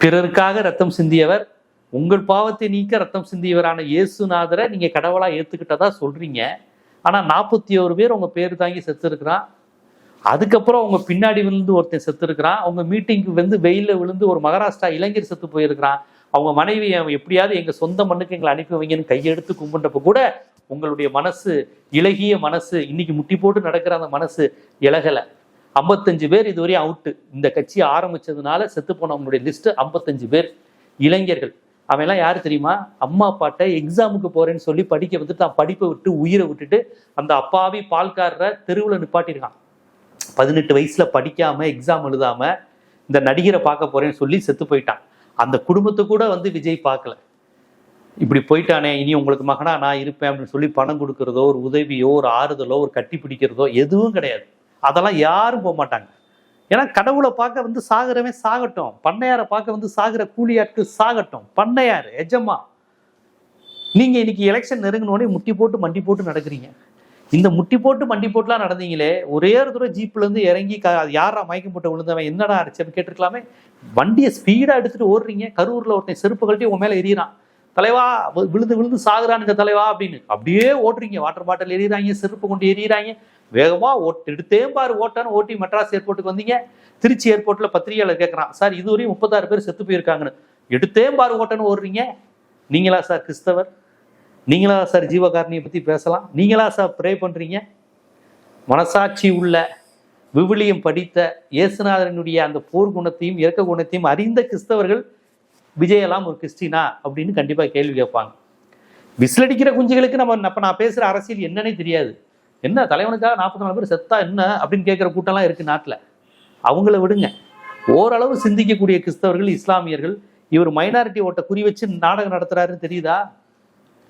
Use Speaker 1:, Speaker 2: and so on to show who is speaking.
Speaker 1: பிறருக்காக ரத்தம் சிந்தியவர், உங்கள் பாவத்தை நீக்க ரத்தம் சிந்தியவரான இயேசுநாதரை நீங்க கடவுளா ஏத்துக்கிட்டதா சொல்றீங்க. ஆனா 41 பேர் உங்க பேர் தாங்கி செத்து இருக்கிறான். அதுக்கப்புறம் அவங்க பின்னாடி விழுந்து ஒருத்தன் செத்து இருக்கிறான். அவங்க மீட்டிங்க்கு வந்து வெயில விழுந்து ஒரு மகாராஷ்டிரா இளைஞர் செத்து போயிருக்கிறான். அவங்க மனைவி எப்படியாவது எங்க சொந்த மண்ணுக்கு எங்களை அனுப்பி வைங்கன்னு கையெடுத்து கும்பிட்டப்ப கூட உங்களுடைய மனசு, இலகிய மனசு, இன்னைக்கு முட்டி போட்டு நடக்கிற அந்த மனசு இலகலை. 55 பேர் இதுவரையும் அவுட்டு. இந்த கட்சி ஆரம்பிச்சதுனால செத்து போனவங்களுடைய லிஸ்ட் 55 பேர் இளைஞர்கள். அவன் எல்லாம் யாரு தெரியுமா? அம்மா அப்பாட்ட எக்ஸாமுக்கு போறேன்னு சொல்லி படிக்க வந்துட்டு தான் படிப்பை விட்டு உயிரை விட்டுட்டு அந்த அப்பாவி பால்காரரை தெருவில் நிப்பாட்டிருக்கான். 18 வயசுல படிக்காம எக்ஸாம் எழுதாம இந்த நடிகரை பார்க்க போறேன்னு சொல்லி செத்து போயிட்டான். அந்த குடும்பத்தை கூட வந்து விஜய் பார்க்கல. இப்படி போயிட்டானே, இனி உங்களுக்கு மகனா நான் இருப்பேன் அப்படின்னு சொல்லி பணம் கொடுக்கறதோ, ஒரு உதவியோ, ஒரு ஆறுதலோ, ஒரு கட்டி பிடிக்கிறதோ எதுவும் கிடையாது. அதெல்லாம் யாரும் போக மாட்டாங்க. ஏன்னா கடவுளை பார்க்க வந்து சாகிறவன் சாகட்டும், பண்ணையாரை பார்க்க வந்து சாகிற கூலியாட்கள் சாகட்டும். பண்ணையார் எஜமா, நீங்க இன்னைக்கு எலெக்ஷன் நெருங்கினோடனே முட்டி போட்டு மண்டி போட்டு நடக்கிறீங்க. இந்த முட்டி போட்டு மண்டி போட்டுலாம் நடந்தீங்களே, ஒரே ஒரு தடவை ஜீப்ல இருந்து இறங்கி யாரா மயக்கம் போட்டு விழுந்தவன் என்னடா அடிச்சன்னு கேட்டிருக்கலாமே. வண்டியை ஸ்பீடா எடுத்துட்டு ஓடுறீங்க. கரூர்ல ஒருத்தன் செருப்பு கழட்டி உன் மேல எறிகிறான். தலைவா விழுந்து விழுந்து சாகுறானுங்க தலைவா அப்படின்னு அப்படியே ஓட்டுறீங்க. வாட்டர் பாட்டில் எறிகிறாங்க, செருப்பு கொண்டு எறிகிறாங்க. வேகமா எடுத்தே பாரு ஓட்டான்னு ஓட்டி மெட்ராஸ் ஏர்போர்ட்டுக்கு வந்தீங்க. திருச்சி ஏர்போர்ட்ல பத்திரிகையாளர் கேட்கறான், சார் இதுவரையும் 36 பேர் செத்து போயிருக்காங்கன்னு. எடுத்தே பாரு ஓட்டான்னு ஓடுறீங்க. நீங்களா சார் கிறிஸ்தவர்? நீங்களா சார் ஜீவகாரணியை பத்தி பேசலாம்? நீங்களா சார் ப்ரே பண்றீங்க? மனசாட்சி உள்ள, விவிலியம் படித்த, இயேசுநாதனுடைய அந்த போர் குணத்தையும் இறக்க குணத்தையும் அறிந்த கிறிஸ்தவர்கள் விஜயெல்லாம் ஒரு கிறிஸ்டினா அப்படின்னு கண்டிப்பா கேள்வி கேட்பாங்க. விசிலடிக்கிற குஞ்சுகளுக்கு நான் பேசுற அரசியல் என்னன்னே தெரியாது. என்ன தலைவனுக்காக 44 பேர் செத்தா என்ன அப்படின்னு கேட்கிற கூட்டம்லாம் இருக்கு நாட்டுல. அவங்கள விடுங்க. ஓரளவு சிந்திக்கக்கூடிய கிறிஸ்தவர்கள், இஸ்லாமியர்கள், இவர் மைனாரிட்டி ஓட்டை குறி வச்சு நாடகம் நடத்துறாருன்னு தெரியுதா?